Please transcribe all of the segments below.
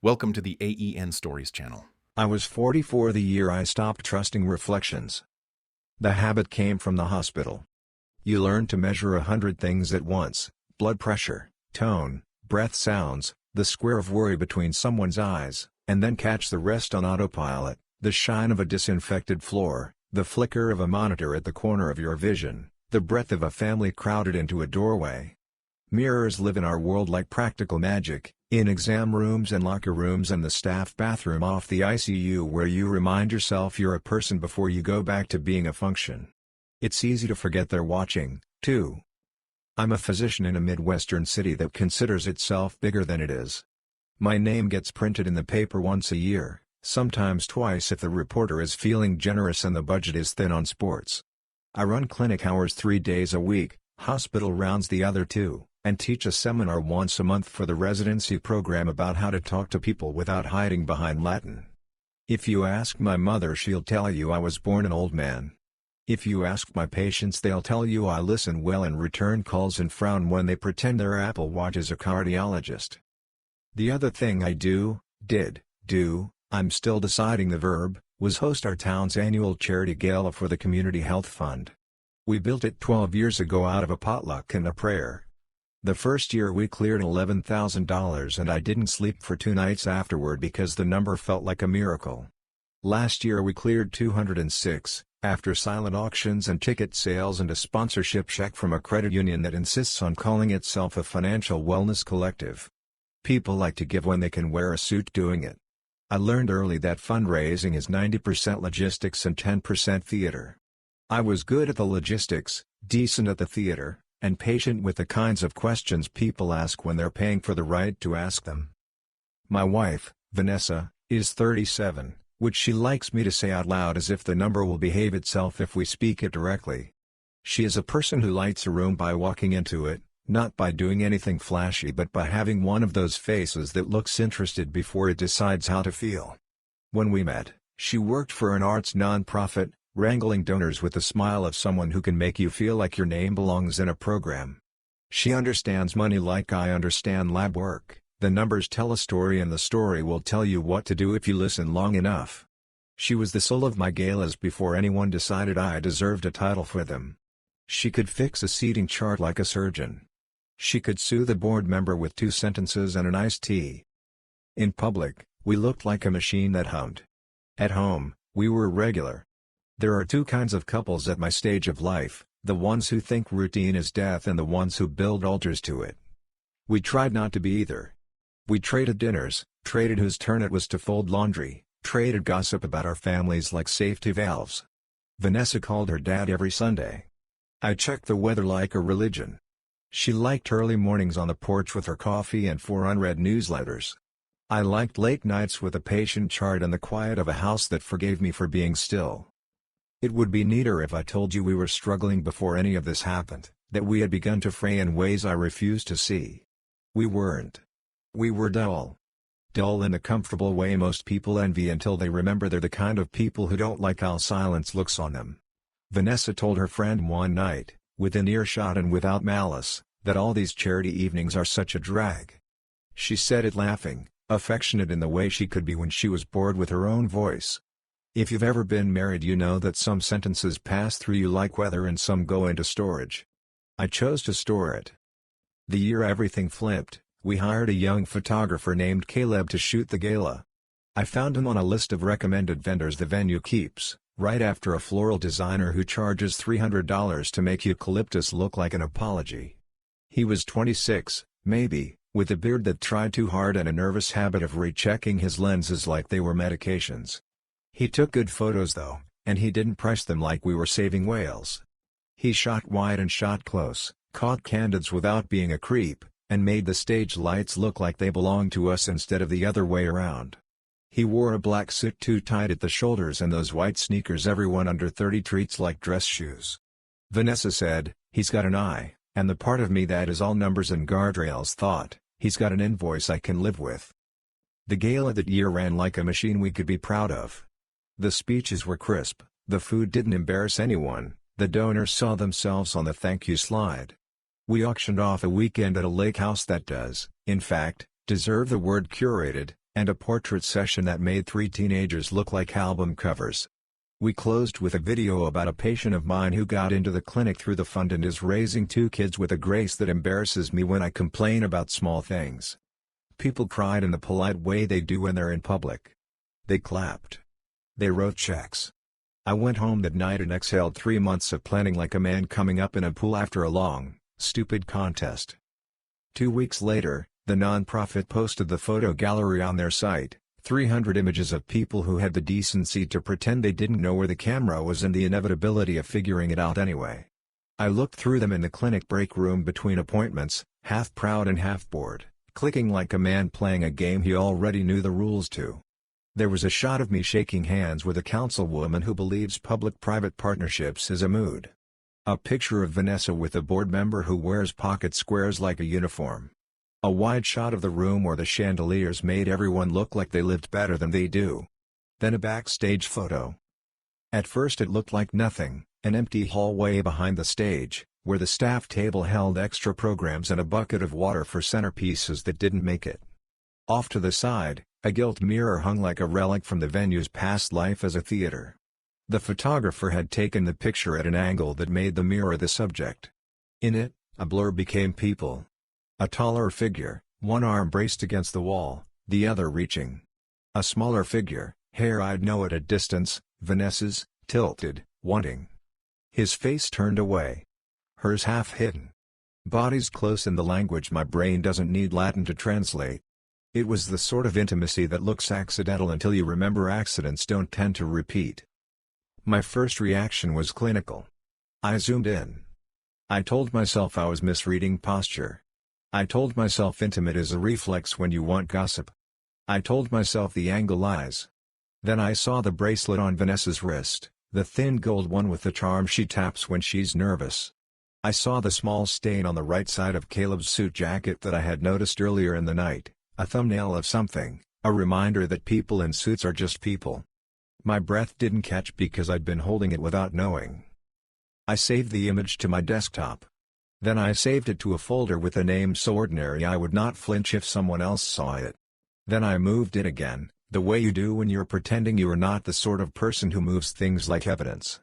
Welcome to the AEN Stories channel. I was 44 the year I stopped trusting reflections. The habit came from the hospital. You learn to measure 100 things at once: blood pressure, tone, breath sounds, the square of worry between someone's eyes, and then catch the rest on autopilot, the shine of a disinfected floor, the flicker of a monitor at the corner of your vision, the breath of a family crowded into a doorway. Mirrors live in our world like practical magic, in exam rooms and locker rooms and the staff bathroom off the ICU, where you remind yourself you're a person before you go back to being a function. It's easy to forget they're watching, too. I'm a physician in a Midwestern city that considers itself bigger than it is. My name gets printed in the paper once a year, sometimes twice if the reporter is feeling generous and the budget is thin on sports. I run clinic hours 3 days a week, hospital rounds the other 2, and teach a seminar once a month for the residency program about how to talk to people without hiding behind Latin. If you ask my mother, she'll tell you I was born an old man. If you ask my patients, they'll tell you I listen well and return calls and frown when they pretend their Apple Watch is a cardiologist. The other thing I do, I'm still deciding the verb, was host our town's annual charity gala for the Community Health Fund. We built it 12 years ago out of a potluck and a prayer. The first year we cleared $11,000 and I didn't sleep for 2 nights afterward because the number felt like a miracle. Last year we cleared $206, after silent auctions and ticket sales and a sponsorship check from a credit union that insists on calling itself a financial wellness collective. People like to give when they can wear a suit doing it. I learned early that fundraising is 90% logistics and 10% theater. I was good at the logistics, decent at the theater, and patient with the kinds of questions people ask when they're paying for the right to ask them. My wife, Vanessa, is 37, which she likes me to say out loud as if the number will behave itself if we speak it directly. She is a person who lights a room by walking into it, not by doing anything flashy but by having one of those faces that looks interested before it decides how to feel. When we met, she worked for an arts nonprofit, wrangling donors with the smile of someone who can make you feel like your name belongs in a program. She understands money like I understand lab work. The numbers tell a story and the story will tell you what to do if you listen long enough. She was the soul of my galas before anyone decided I deserved a title for them. She could fix a seating chart like a surgeon. She could soothe a board member with 2 sentences and an iced tea. In public, we looked like a machine that hummed. At home, we were regular. There are 2 kinds of couples at my stage of life, the ones who think routine is death and the ones who build altars to it. We tried not to be either. We traded dinners, traded whose turn it was to fold laundry, traded gossip about our families like safety valves. Vanessa called her dad every Sunday. I checked the weather like a religion. She liked early mornings on the porch with her coffee and 4 unread newsletters. I liked late nights with a patient chart and the quiet of a house that forgave me for being still. It would be neater if I told you we were struggling before any of this happened, that we had begun to fray in ways I refused to see. We weren't. We were dull. Dull in the comfortable way most people envy until they remember they're the kind of people who don't like how silence looks on them. Vanessa told her friend one night, within earshot and without malice, that all these charity evenings are such a drag. She said it laughing, affectionate in the way she could be when she was bored with her own voice. If you've ever been married, you know that some sentences pass through you like weather and some go into storage. I chose to store it. The year everything flipped, we hired a young photographer named Caleb to shoot the gala. I found him on a list of recommended vendors the venue keeps, right after a floral designer who charges $300 to make eucalyptus look like an apology. He was 26, maybe, with a beard that tried too hard and a nervous habit of rechecking his lenses like they were medications. He took good photos though, and he didn't price them like we were saving whales. He shot wide and shot close, caught candids without being a creep, and made the stage lights look like they belonged to us instead of the other way around. He wore a black suit too tight at the shoulders and those white sneakers everyone under 30 treats like dress shoes. Vanessa said, "He's got an eye," and the part of me that is all numbers and guardrails thought, "He's got an invoice I can live with." The gala that year ran like a machine we could be proud of. The speeches were crisp, the food didn't embarrass anyone, the donors saw themselves on the thank you slide. We auctioned off a weekend at a lake house that does, in fact, deserve the word curated, and a portrait session that made 3 teenagers look like album covers. We closed with a video about a patient of mine who got into the clinic through the fund and is raising 2 kids with a grace that embarrasses me when I complain about small things. People cried in the polite way they do when they're in public. They clapped. They wrote checks. I went home that night and exhaled 3 months of planning like a man coming up in a pool after a long, stupid contest. 2 weeks later, the non-profit posted the photo gallery on their site, 300 images of people who had the decency to pretend they didn't know where the camera was and the inevitability of figuring it out anyway. I looked through them in the clinic break room between appointments, half proud and half bored, clicking like a man playing a game he already knew the rules to. There was a shot of me shaking hands with a councilwoman who believes public-private partnerships is a mood. A picture of Vanessa with a board member who wears pocket squares like a uniform. A wide shot of the room where the chandeliers made everyone look like they lived better than they do. Then a backstage photo. At first it looked like nothing, an empty hallway behind the stage, where the staff table held extra programs and a bucket of water for centerpieces that didn't make it. Off to the side, a gilt mirror hung like a relic from the venue's past life as a theater. The photographer had taken the picture at an angle that made the mirror the subject. In it, a blur became people. A taller figure, one arm braced against the wall, the other reaching. A smaller figure, hair I'd know at a distance, Vanessa's, tilted, wanting. His face turned away. Hers half hidden. Bodies close in the language my brain doesn't need Latin to translate. It was the sort of intimacy that looks accidental until you remember accidents don't tend to repeat. My first reaction was clinical. I zoomed in. I told myself I was misreading posture. I told myself intimate is a reflex when you want gossip. I told myself the angle lies. Then I saw the bracelet on Vanessa's wrist, the thin gold one with the charm she taps when she's nervous. I saw the small stain on the right side of Caleb's suit jacket that I had noticed earlier in the night, a thumbnail of something, a reminder that people in suits are just people. My breath didn't catch because I'd been holding it without knowing. I saved the image to my desktop. Then I saved it to a folder with a name so ordinary I would not flinch if someone else saw it. Then I moved it again, the way you do when you're pretending you are not the sort of person who moves things like evidence.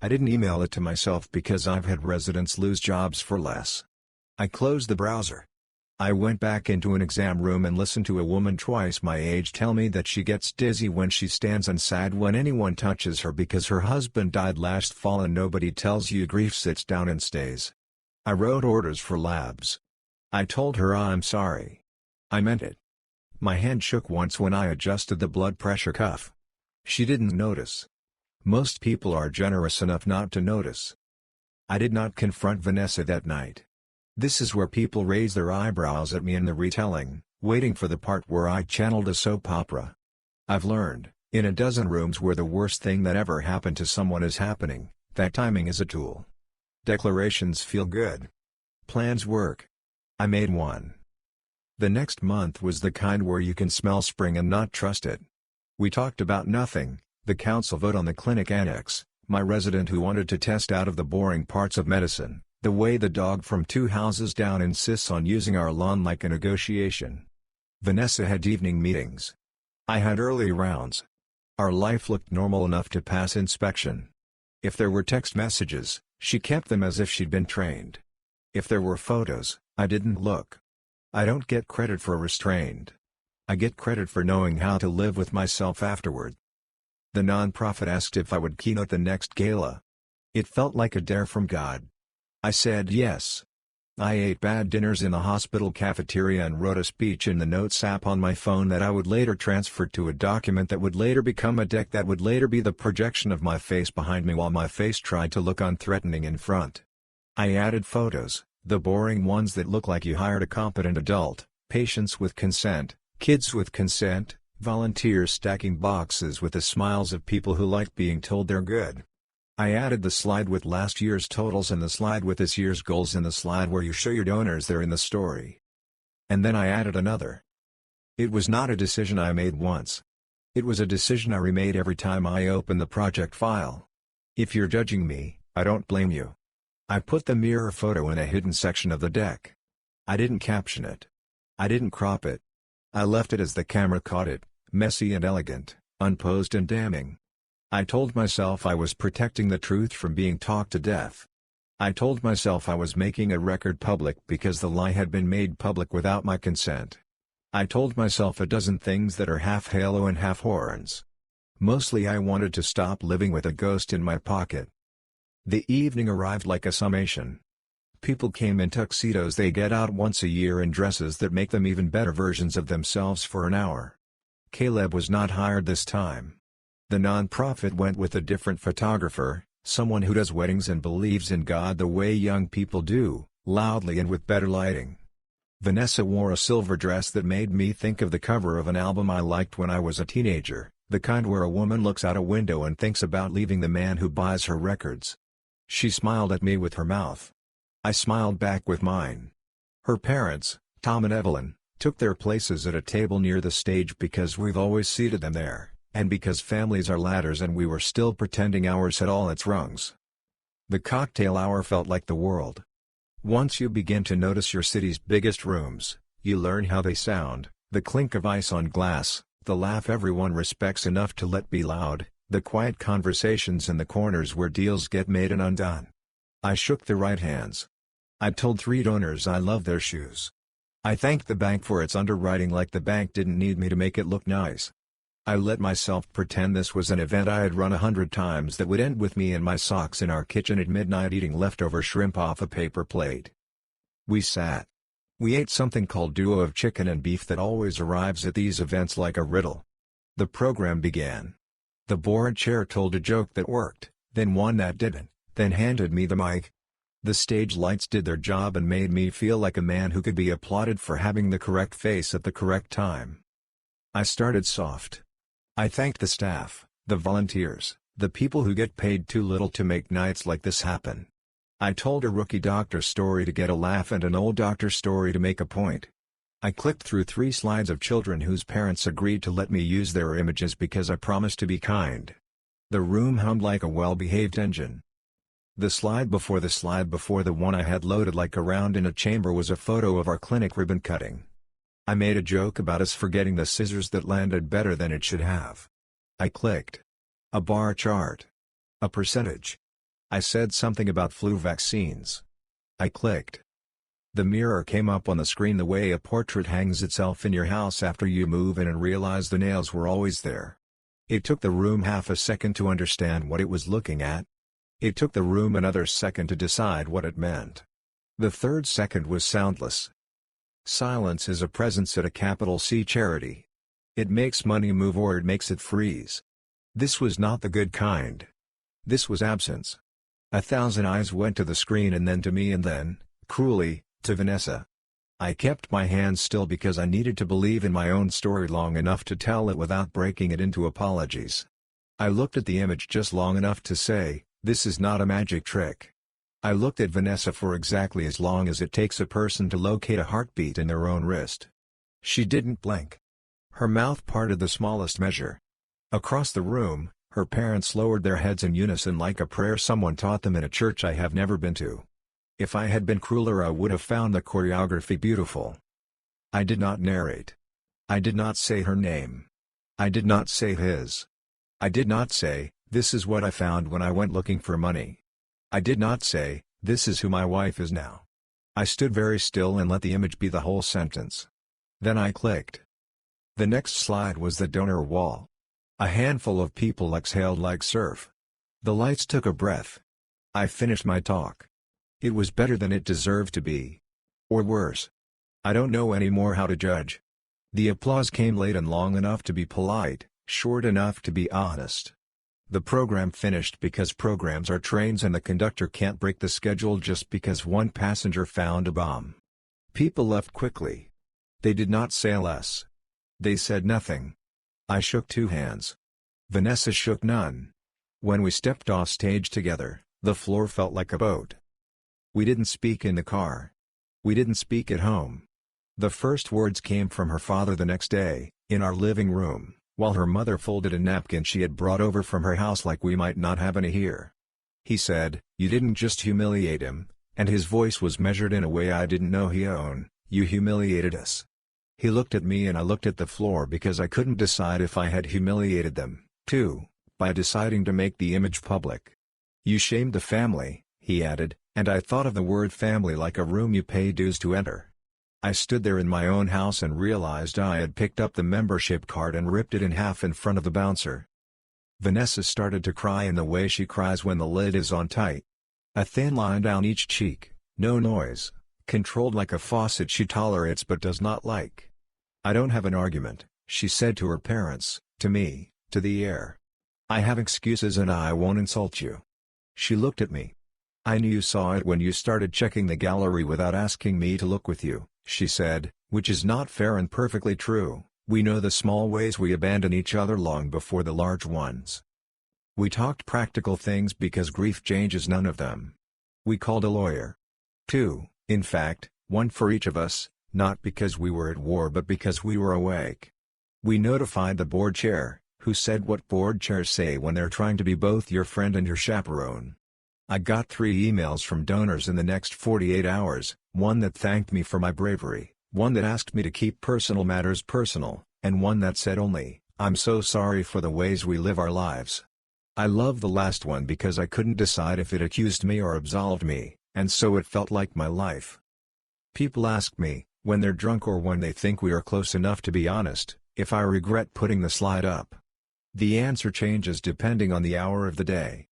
I didn't email it to myself because I've had residents lose jobs for less. I closed the browser. I went back into an exam room and listened to a woman twice my age tell me that she gets dizzy when she stands and sad when anyone touches her because her husband died last fall and nobody tells you grief sits down and stays. I wrote orders for labs. I told her I'm sorry. I meant it. My hand shook once when I adjusted the blood pressure cuff. She didn't notice. Most people are generous enough not to notice. I did not confront Vanessa that night. This is where people raise their eyebrows at me in the retelling, waiting for the part where I channeled a soap opera. I've learned, in a dozen rooms where the worst thing that ever happened to someone is happening, that timing is a tool. Declarations feel good. Plans work. I made one. The next month was the kind where you can smell spring and not trust it. We talked about nothing, the council vote on the clinic annex, my resident who wanted to test out of the boring parts of medicine, the way the dog from 2 houses down insists on using our lawn like a negotiation. Vanessa had evening meetings. I had early rounds. Our life looked normal enough to pass inspection. If there were text messages, she kept them as if she'd been trained. If there were photos, I didn't look. I don't get credit for restrained. I get credit for knowing how to live with myself afterward. The nonprofit asked if I would keynote the next gala. It felt like a dare from God. I said yes. I ate bad dinners in the hospital cafeteria and wrote a speech in the Notes app on my phone that I would later transfer to a document that would later become a deck that would later be the projection of my face behind me while my face tried to look unthreatening in front. I added photos, the boring ones that look like you hired a competent adult, patients with consent, kids with consent, volunteers stacking boxes with the smiles of people who like being told they're good. I added the slide with last year's totals and the slide with this year's goals and the slide where you show your donors they're in the story. And then I added another. It was not a decision I made once. It was a decision I remade every time I opened the project file. If you're judging me, I don't blame you. I put the mirror photo in a hidden section of the deck. I didn't caption it. I didn't crop it. I left it as the camera caught it, messy and elegant, unposed and damning. I told myself I was protecting the truth from being talked to death. I told myself I was making a record public because the lie had been made public without my consent. I told myself a dozen things that are half halo and half horns. Mostly I wanted to stop living with a ghost in my pocket. The evening arrived like a summation. People came in tuxedos they get out once a year in dresses that make them even better versions of themselves for an hour. Caleb was not hired this time. The non-profit went with a different photographer, someone who does weddings and believes in God the way young people do, loudly and with better lighting. Vanessa wore a silver dress that made me think of the cover of an album I liked when I was a teenager, the kind where a woman looks out a window and thinks about leaving the man who buys her records. She smiled at me with her mouth. I smiled back with mine. Her parents, Tom and Evelyn, took their places at a table near the stage because we've always seated them there, and because families are ladders and we were still pretending ours had all its rungs. The cocktail hour felt like the world. Once you begin to notice your city's biggest rooms, you learn how they sound, the clink of ice on glass, the laugh everyone respects enough to let be loud, the quiet conversations in the corners where deals get made and undone. I shook the right hands. I told 3 donors I love their shoes. I thanked the bank for its underwriting like the bank didn't need me to make it look nice. I let myself pretend this was an event I had run 100 times that would end with me in my socks in our kitchen at midnight eating leftover shrimp off a paper plate. We sat. We ate something called duo of chicken and beef that always arrives at these events like a riddle. The program began. The board chair told a joke that worked, then one that didn't, then handed me the mic. The stage lights did their job and made me feel like a man who could be applauded for having the correct face at the correct time. I started soft. I thanked the staff, the volunteers, the people who get paid too little to make nights like this happen. I told a rookie doctor story to get a laugh and an old doctor story to make a point. I clicked through 3 slides of children whose parents agreed to let me use their images because I promised to be kind. The room hummed like a well-behaved engine. The slide before the one I had loaded like a round in a chamber was a photo of our clinic ribbon cutting. I made a joke about us forgetting the scissors that landed better than it should have. I clicked. A bar chart. A percentage. I said something about flu vaccines. I clicked. The mirror came up on the screen the way a portrait hangs itself in your house after you move in and realize the nails were always there. It took the room half a second to understand what it was looking at. It took the room another second to decide what it meant. The third second was soundless. Silence is a presence at a capital C charity. It makes money move or it makes it freeze. This was not the good kind. This was absence. 1,000 eyes went to the screen and then to me and then, cruelly, to Vanessa. I kept my hands still because I needed to believe in my own story long enough to tell it without breaking it into apologies. I looked at the image just long enough to say, this is not a magic trick. I looked at Vanessa for exactly as long as it takes a person to locate a heartbeat in their own wrist. She didn't blink. Her mouth parted the smallest measure. Across the room, her parents lowered their heads in unison like a prayer someone taught them in a church I have never been to. If I had been crueler I would have found the choreography beautiful. I did not narrate. I did not say her name. I did not say his. I did not say, this is what I found when I went looking for money. I did not say, this is who my wife is now. I stood very still and let the image be the whole sentence. Then I clicked. The next slide was the donor wall. A handful of people exhaled like surf. The lights took a breath. I finished my talk. It was better than it deserved to be. Or worse. I don't know anymore how to judge. The applause came late and long enough to be polite, short enough to be honest. The program finished because programs are trains and the conductor can't break the schedule just because one passenger found a bomb. People left quickly. They did not say less. They said nothing. I shook 2 hands. Vanessa shook none. When we stepped off stage together, the floor felt like a boat. We didn't speak in the car. We didn't speak at home. The first words came from her father the next day, in our living room, while her mother folded a napkin she had brought over from her house like we might not have any here. He said, "You didn't just humiliate him," and his voice was measured in a way I didn't know he owned, "you humiliated us." He looked at me and I looked at the floor because I couldn't decide if I had humiliated them, too, by deciding to make the image public. "You shamed the family," he added, and I thought of the word family like a room you pay dues to enter. I stood there in my own house and realized I had picked up the membership card and ripped it in half in front of the bouncer. Vanessa started to cry in the way she cries when the lid is on tight. A thin line down each cheek, no noise, controlled like a faucet she tolerates but does not like. "I don't have an argument," she said to her parents, to me, to the air. "I have excuses and I won't insult you." She looked at me. "I knew you saw it when you started checking the gallery without asking me to look with you," she said, "which is not fair and perfectly true. We know the small ways we abandon each other long before the large ones." We talked practical things because grief changes none of them. We called a lawyer. 2, in fact, one for each of us, not because we were at war but because we were awake. We notified the board chair, who said what board chairs say when they're trying to be both your friend and your chaperone. I got 3 emails from donors in the next 48 hours, one that thanked me for my bravery, one that asked me to keep personal matters personal, and one that said only, "I'm so sorry for the ways we live our lives." I love the last one because I couldn't decide if it accused me or absolved me, and so it felt like my life. People ask me, when they're drunk or when they think we are close enough to be honest, if I regret putting the slide up. The answer changes depending on the hour of the day.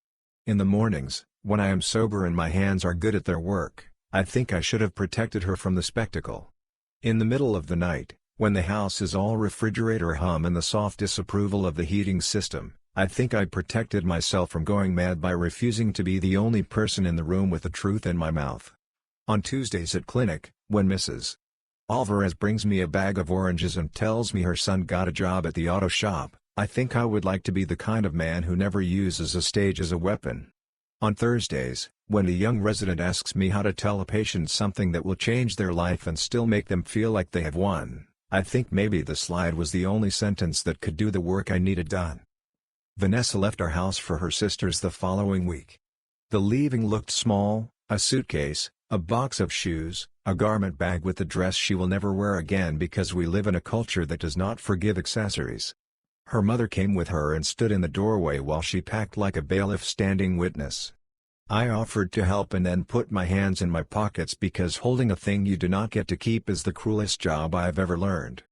In the mornings, when I am sober and my hands are good at their work, I think I should have protected her from the spectacle. In the middle of the night, when the house is all refrigerator hum and the soft disapproval of the heating system, I think I protected myself from going mad by refusing to be the only person in the room with the truth in my mouth. On Tuesdays at clinic, when Mrs. Alvarez brings me a bag of oranges and tells me her son got a job at the auto shop, I think I would like to be the kind of man who never uses a stage as a weapon. On Thursdays, when a young resident asks me how to tell a patient something that will change their life and still make them feel like they have won, I think maybe the slide was the only sentence that could do the work I needed done. Vanessa left our house for her sister's the following week. The leaving looked small: a suitcase, a box of shoes, a garment bag with the dress she will never wear again because we live in a culture that does not forgive accessories. Her mother came with her and stood in the doorway while she packed like a bailiff standing witness. I offered to help and then put my hands in my pockets because holding a thing you do not get to keep is the cruelest job I've ever learned.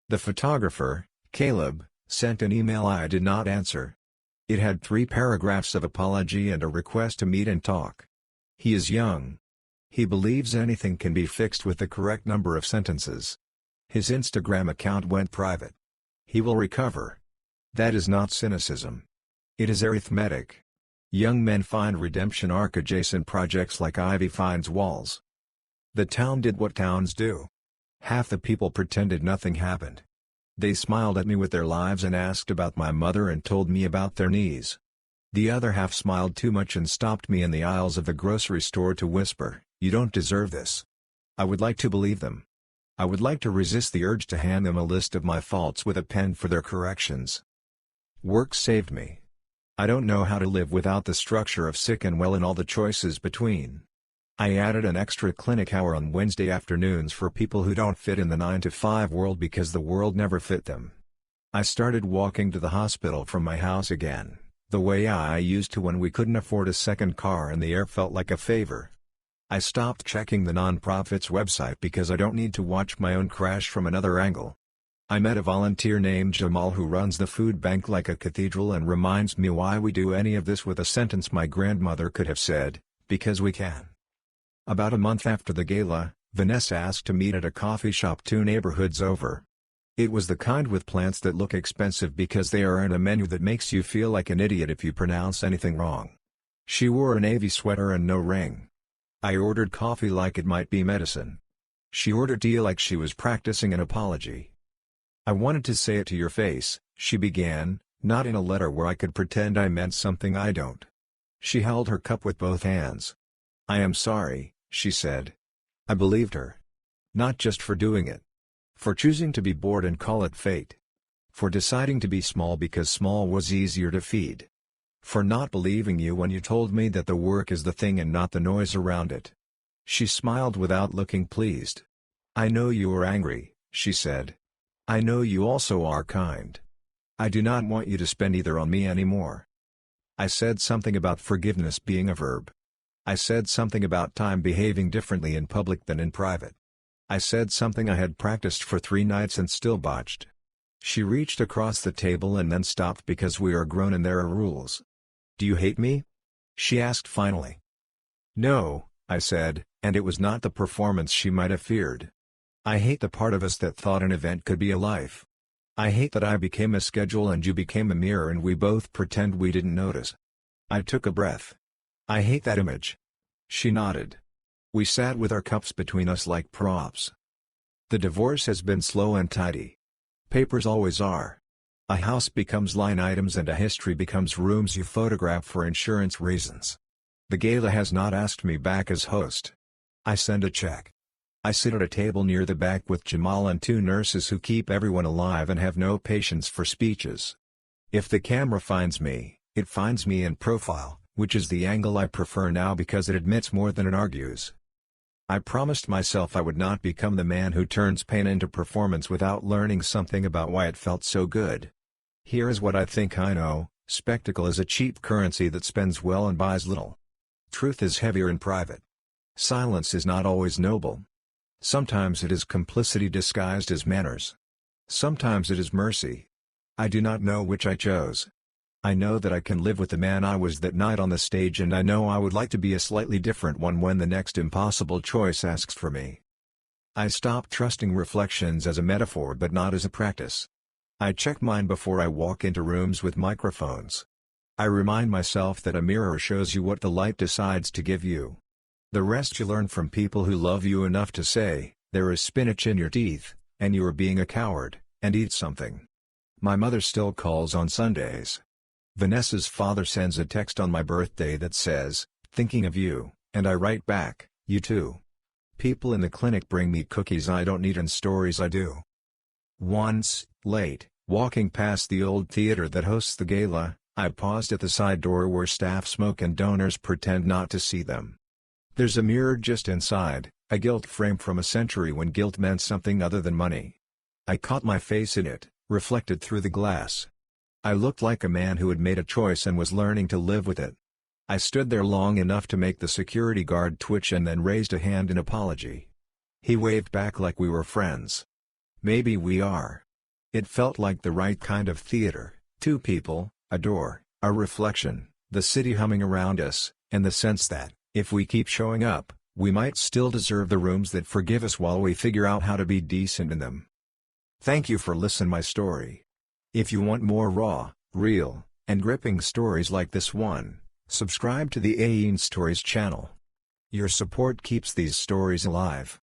The photographer, Caleb, sent an email I did not answer. It had 3 paragraphs of apology and a request to meet and talk. He is young. He believes anything can be fixed with the correct number of sentences. His Instagram account went private. He will recover. That is not cynicism. It is arithmetic. Young men find redemption arc adjacent projects like ivy finds walls. The town did what towns do. Half the people pretended nothing happened. They smiled at me with their lives and asked about my mother and told me about their knees. The other half smiled too much and stopped me in the aisles of the grocery store to whisper, "You don't deserve this." I would like to believe them. I would like to resist the urge to hand them a list of my faults with a pen for their corrections. Work saved me. I don't know how to live without the structure of sick and well and all the choices between. I added an extra clinic hour on Wednesday afternoons for people who don't fit in the 9-to-5 world because the world never fit them. I started walking to the hospital from my house again, the way I used to when we couldn't afford a second car and the air felt like a favor. I stopped checking the nonprofit's website because I don't need to watch my own crash from another angle. I met a volunteer named Jamal who runs the food bank like a cathedral and reminds me why we do any of this with a sentence my grandmother could have said, "Because we can." About a month after the gala, Vanessa asked to meet at a coffee shop 2 neighborhoods over. It was the kind with plants that look expensive because they are in a menu that makes you feel like an idiot if you pronounce anything wrong. She wore a navy sweater and no ring. I ordered coffee like it might be medicine. She ordered tea like she was practicing an apology. "I wanted to say it to your face," she began, not in a letter where I could pretend I meant something I don't. She held her cup with both hands. "I am sorry," she said. I believed her. Not just for doing it. For choosing to be bored and call it fate. For deciding to be small because small was easier to feed. For not believing you when you told me that the work is the thing and not the noise around it. She smiled without looking pleased. "I know you are angry," she said. I know you also are kind. I do not want you to spend either on me anymore. I said something about forgiveness being a verb. I said something about time behaving differently in public than in private. I said something I had practiced for 3 nights and still botched. She reached across the table and then stopped because we are grown and there are rules. Do you hate me? She asked finally. No, I said, and it was not the performance she might have feared. I hate the part of us that thought an event could be a life. I hate that I became a schedule and you became a mirror and we both pretend we didn't notice. I took a breath. I hate that image. She nodded. We sat with our cups between us like props. The divorce has been slow and tidy. Papers always are. A house becomes line items and a history becomes rooms you photograph for insurance reasons. The gala has not asked me back as host. I send a check. I sit at a table near the back with Jamal and 2 nurses who keep everyone alive and have no patience for speeches. If the camera finds me, it finds me in profile, which is the angle I prefer now because it admits more than it argues. I promised myself I would not become the man who turns pain into performance without learning something about why it felt so good. Here is what I think I know: spectacle is a cheap currency that spends well and buys little. Truth is heavier in private. Silence is not always noble. Sometimes it is complicity disguised as manners. Sometimes it is mercy. I do not know which I chose. I know that I can live with the man I was that night on the stage, and I know I would like to be a slightly different one when the next impossible choice asks for me. I stopped trusting reflections as a metaphor but not as a practice. I check mine before I walk into rooms with microphones. I remind myself that a mirror shows you what the light decides to give you. The rest you learn from people who love you enough to say, there is spinach in your teeth, and you are being a coward, and eat something. My mother still calls on Sundays. Vanessa's father sends a text on my birthday that says, "Thinking of you," and I write back, "You too." People in the clinic bring me cookies I don't need and stories I do. Once, late, walking past the old theater that hosts the gala, I paused at the side door where staff smoke and donors pretend not to see them. There's a mirror just inside, a gilt frame from a century when guilt meant something other than money. I caught my face in it, reflected through the glass. I looked like a man who had made a choice and was learning to live with it. I stood there long enough to make the security guard twitch and then raised a hand in apology. He waved back like we were friends. Maybe we are. It felt like the right kind of theater: 2 people, a door, a reflection, the city humming around us, and the sense that, if we keep showing up, we might still deserve the rooms that forgive us while we figure out how to be decent in them. Thank you for listening my story. If you want more raw, real, and gripping stories like this one, subscribe to the AEN Stories channel. Your support keeps these stories alive.